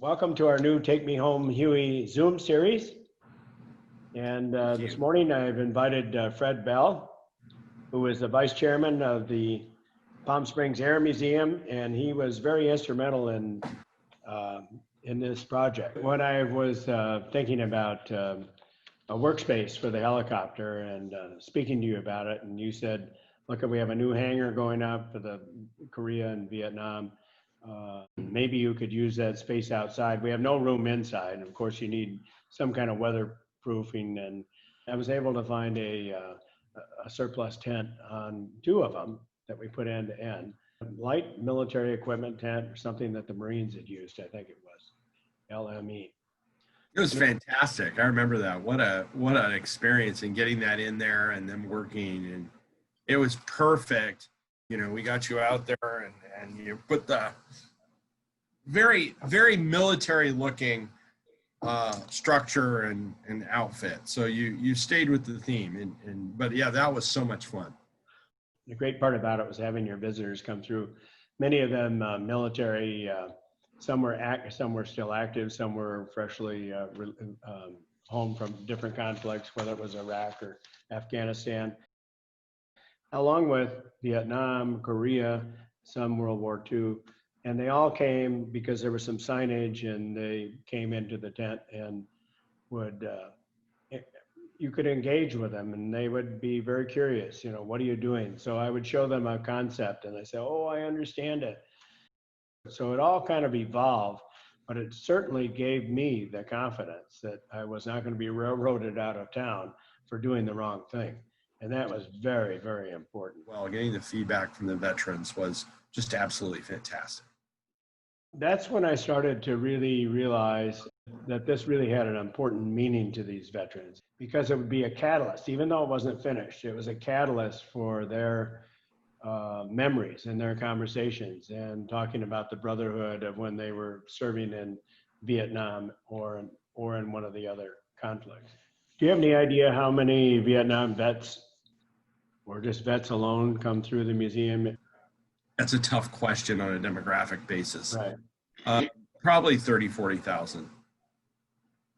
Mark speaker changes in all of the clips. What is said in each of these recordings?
Speaker 1: Welcome to our new Take Me Home Huey Zoom series. And this morning I've invited Fred Bell, who is the vice chairman of the Palm Springs Air Museum, and he was very instrumental in this project. When I was thinking about a workspace for the helicopter and speaking to you about it, and you said, look, we have a new hangar going up for the Korea and Vietnam. Maybe you could use that space outside. We have no room inside. Of course, you need some kind of weatherproofing. And I was able to find a surplus tent on two of them that we put end to end. Light military equipment tent or something that the Marines had used, I think it was, LME.
Speaker 2: It was fantastic. I remember that. What an experience in getting that in there and them working, and it was perfect. You know, we got you out there and you put the very, very military looking structure and outfit. So you stayed with the theme but yeah, that was so much fun.
Speaker 1: The great part about it was having your visitors come through. Many of them military, some were still active, some were freshly home from different conflicts, whether it was Iraq or Afghanistan, along with Vietnam, Korea, some World War II. And they all came because there was some signage, and they came into the tent and you could engage with them, and they would be very curious, you know, what are you doing? So I would show them a concept and they say, oh, I understand it. So it all kind of evolved, but it certainly gave me the confidence that I was not going to be railroaded out of town for doing the wrong thing. And that was very, very important.
Speaker 2: Well, getting the feedback from the veterans was just absolutely fantastic.
Speaker 1: That's when I started to really realize that this really had an important meaning to these veterans, because it would be a catalyst. Even though it wasn't finished, it was a catalyst for their memories and their conversations, and talking about the brotherhood of when they were serving in Vietnam or in one of the other conflicts. Do you have any idea how many Vietnam vets or just vets alone come through the museum?
Speaker 2: That's a tough question on a demographic basis.
Speaker 1: Right.
Speaker 2: Probably 30, 40,000.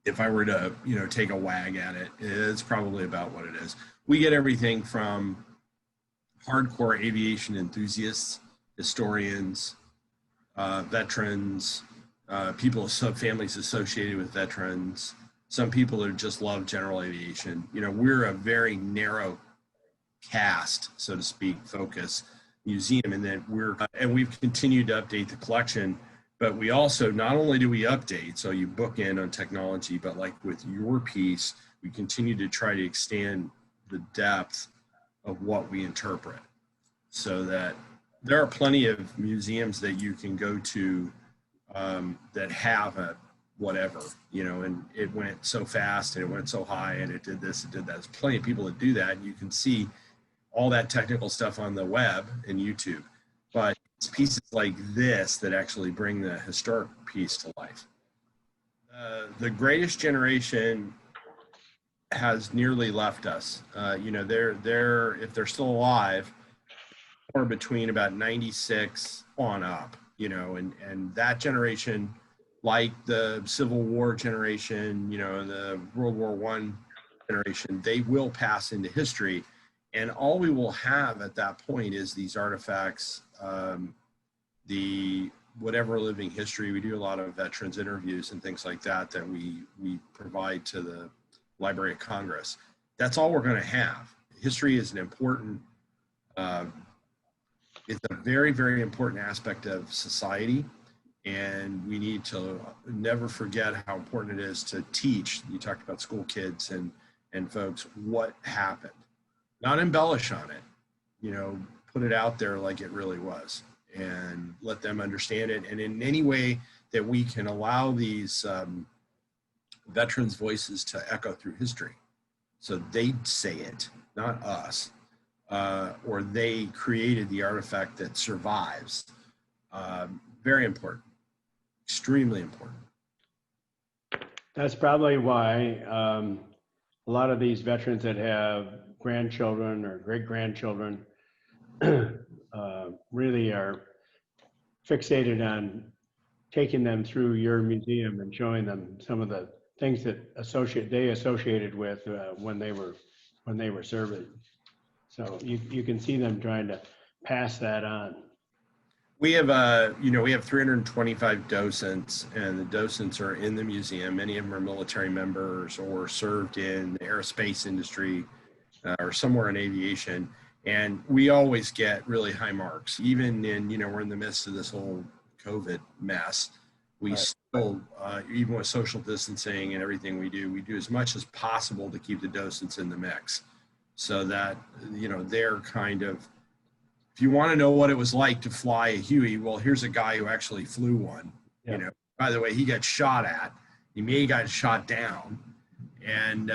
Speaker 2: If I were to, take a wag at it, it's probably about what it is. We get everything from hardcore aviation enthusiasts, historians, veterans, people, families associated with veterans, some people who just love general aviation. We're a very narrow cast, so to speak, focus museum, and that we've continued to update the collection. But we also, not only do we update, so you book in on technology, but like with your piece, we continue to try to extend the depth of what we interpret, so that there are plenty of museums that you can go to that have a whatever, and it went so fast and it went so high and it did this, it did that. There's plenty of people that do that, and you can see all that technical stuff on the web and YouTube. But it's pieces like this that actually bring the historic piece to life. The greatest generation has nearly left us. They're if they're still alive, or between about 96 on up, and that generation, like the Civil War generation, the World War I generation, they will pass into history. And all we will have at that point is these artifacts, the whatever living history. We do a lot of veterans interviews and things like that we provide to the Library of Congress. That's all we're going to have. History is an important, it's a very, very important aspect of society. And we need to never forget how important it is to teach. You talked about school kids and folks, what happened. Not embellish on it, put it out there like it really was, and let them understand it. And in any way that we can allow these veterans' voices to echo through history, so they say it, not us, or they created the artifact that survives. Very important, extremely important.
Speaker 1: That's probably why a lot of these veterans that have grandchildren or great-grandchildren really are fixated on taking them through your museum and showing them some of the things that they associated with when they were serving. So you can see them trying to pass that on.
Speaker 2: We have, we have 325 docents, and the docents are in the museum. Many of them are military members or served in the aerospace industry or somewhere in aviation. And we always get really high marks, even in, we're in the midst of this whole COVID mess. We
Speaker 1: Right.
Speaker 2: still, even with social distancing and everything we do as much as possible to keep the docents in the mix so that, they're kind of, if you want to know what it was like to fly a Huey, well, here's a guy who actually flew one.
Speaker 1: Yeah.
Speaker 2: By the way, he got shot at. He may have got shot down, and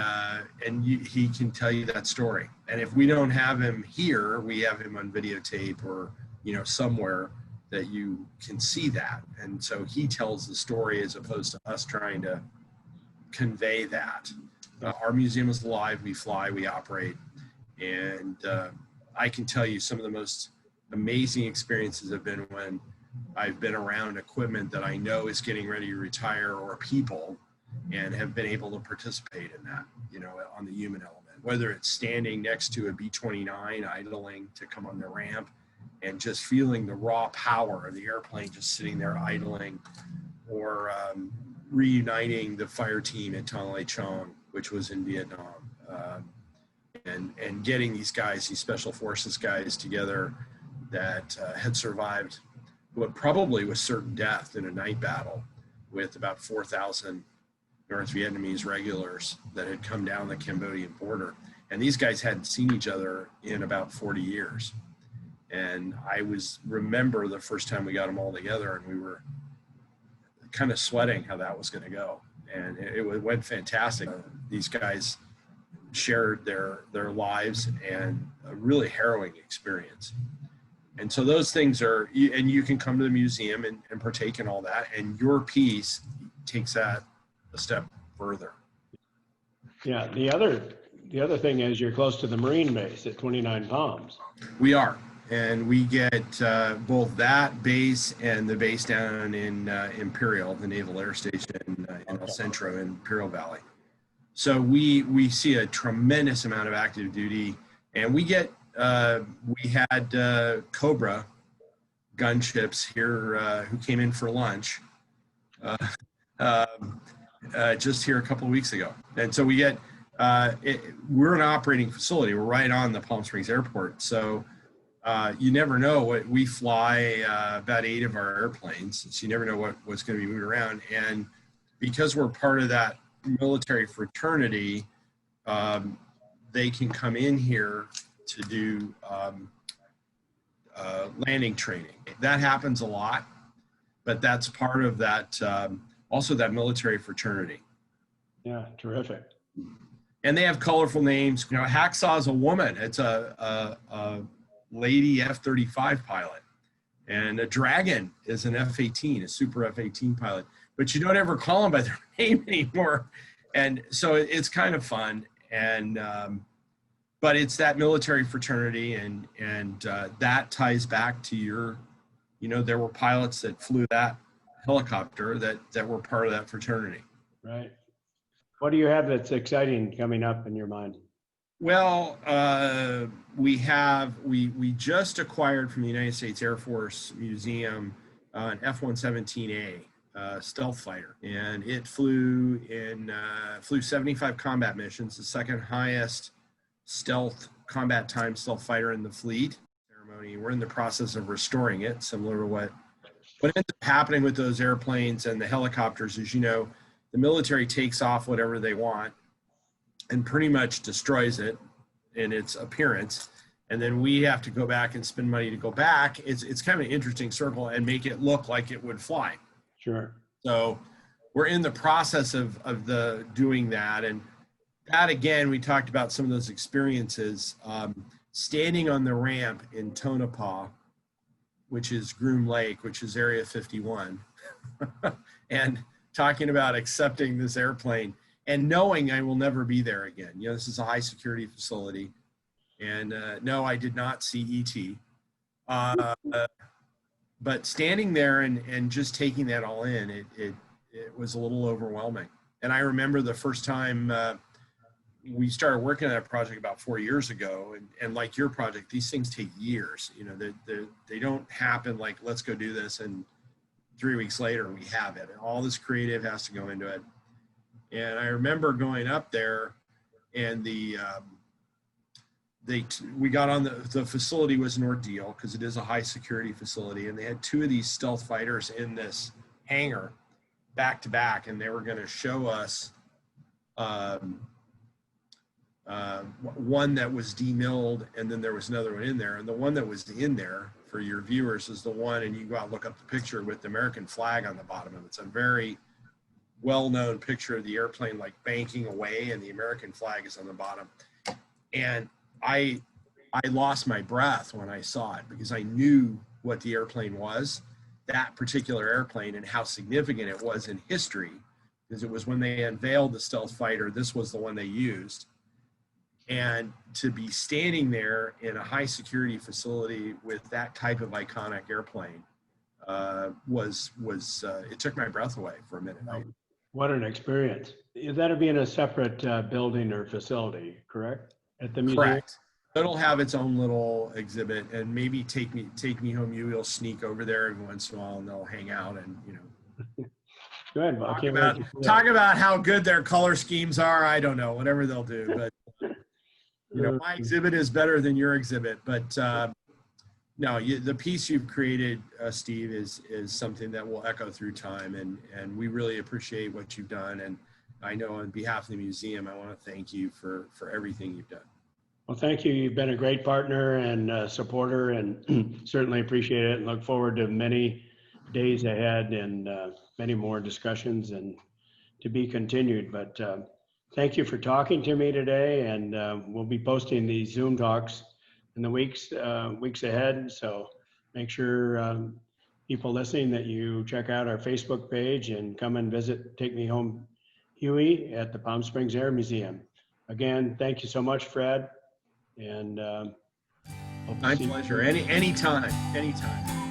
Speaker 2: he can tell you that story. And if we don't have him here, we have him on videotape or somewhere that you can see that. And so he tells the story as opposed to us trying to convey that. Our museum is alive. We fly. We operate, and I can tell you some of the most amazing experiences have been when I've been around equipment that I know is getting ready to retire or people and have been able to participate in that, on the human element, whether it's standing next to a B-29 idling to come on the ramp and just feeling the raw power of the airplane just sitting there idling, or reuniting the fire team at Tonle Chong, which was in Vietnam. And getting these guys, these special forces guys together that had survived what probably was certain death in a night battle with about 4,000 North Vietnamese regulars that had come down the Cambodian border. And these guys hadn't seen each other in about 40 years. And I remember the first time we got them all together, and we were kind of sweating how that was going to go. And it went fantastic. These guys shared their lives, and a really harrowing experience. And so those things are, and you can come to the museum and partake in all that, and your piece takes that a step further.
Speaker 1: Yeah. The other thing is you're close to the Marine base at 29 Palms.
Speaker 2: We are, and we get both that base and the base down in Imperial, the Naval Air Station in El Centro in Imperial Valley. So we see a tremendous amount of active duty, and we had Cobra gunships here who came in for lunch just here a couple of weeks ago. And so we get, we're an operating facility. We're right on the Palm Springs Airport. So you never know what we fly, about 8 of our airplanes. So you never know what's going to be moving around. And because we're part of that military fraternity, they can come in here to do landing training. That happens a lot, but that's part of that, also that military fraternity.
Speaker 1: Yeah, terrific.
Speaker 2: And they have colorful names. Hacksaw is a woman. It's a lady F-35 pilot. And a Dragon is an F-18, a super F-18 pilot. But you don't ever call them by their name anymore. And so it's kind of fun. And but it's that military fraternity, and that ties back to your, there were pilots that flew that helicopter that were part of that fraternity.
Speaker 1: Right. What do you have that's exciting coming up in your mind?
Speaker 2: Well, we just acquired from the United States Air Force Museum an F-117A stealth fighter, and it flew 75 combat missions, the second highest stealth combat time stealth fighter in the fleet. Ceremony. We're in the process of restoring it, similar to what ends up happening with those airplanes and the helicopters is, the military takes off whatever they want and pretty much destroys it in its appearance. And then we have to go back and spend money to go back. It's kind of an interesting circle and make it look like it would fly.
Speaker 1: Sure.
Speaker 2: So we're in the process of doing that. And that, again, we talked about some of those experiences. Standing on the ramp in Tonopah, which is Groom Lake, which is Area 51, and talking about accepting this airplane and knowing I will never be there again. This is a high security facility. And no, I did not see ET. but standing there and just taking that all in, it was a little overwhelming. And I remember the first time we started working on that project about 4 years ago, and like your project, these things take years. You know, they don't happen like, let's go do this, and 3 weeks later we have it. And all this creative has to go into it. And I remember going up there, and we got on the facility was an ordeal because it is a high security facility, and they had 2 of these stealth fighters in this hangar back to back, and they were going to show us one that was demilled, and then there was another one in there, and the one that was in there for your viewers is the one, and you go out and look up the picture with the American flag on the bottom of it. It's a very well-known picture of the airplane like banking away, and the American flag is on the bottom. And I lost my breath when I saw it, because I knew what the airplane was, that particular airplane, and how significant it was in history, because it was when they unveiled the stealth fighter, this was the one they used. And to be standing there in a high security facility with that type of iconic airplane it took my breath away for a minute.
Speaker 1: What an experience. That'll be in a separate building or facility, correct? At the museum?
Speaker 2: Correct. It'll have its own little exhibit, and maybe Take Me Home Huey will sneak over there every once in a while, and they'll hang out and, you know.
Speaker 1: Good.
Speaker 2: Talk about how good their color schemes are. I don't know, whatever they'll do, but you know, my exhibit is better than your exhibit. But no, the piece you've created, Steve, is something that will echo through time, and we really appreciate what you've done. And I know on behalf of the museum, I want to thank you for everything you've done.
Speaker 1: Well, thank you. You've been a great partner and supporter, and certainly appreciate it, and look forward to many days ahead and many more discussions and to be continued. But thank you for talking to me today, and we'll be posting these Zoom talks in the weeks ahead. So make sure people listening that you check out our Facebook page and come and visit Take Me Home Huey at the Palm Springs Air Museum. Again, thank you so much, Fred. And
Speaker 2: my pleasure. Anytime.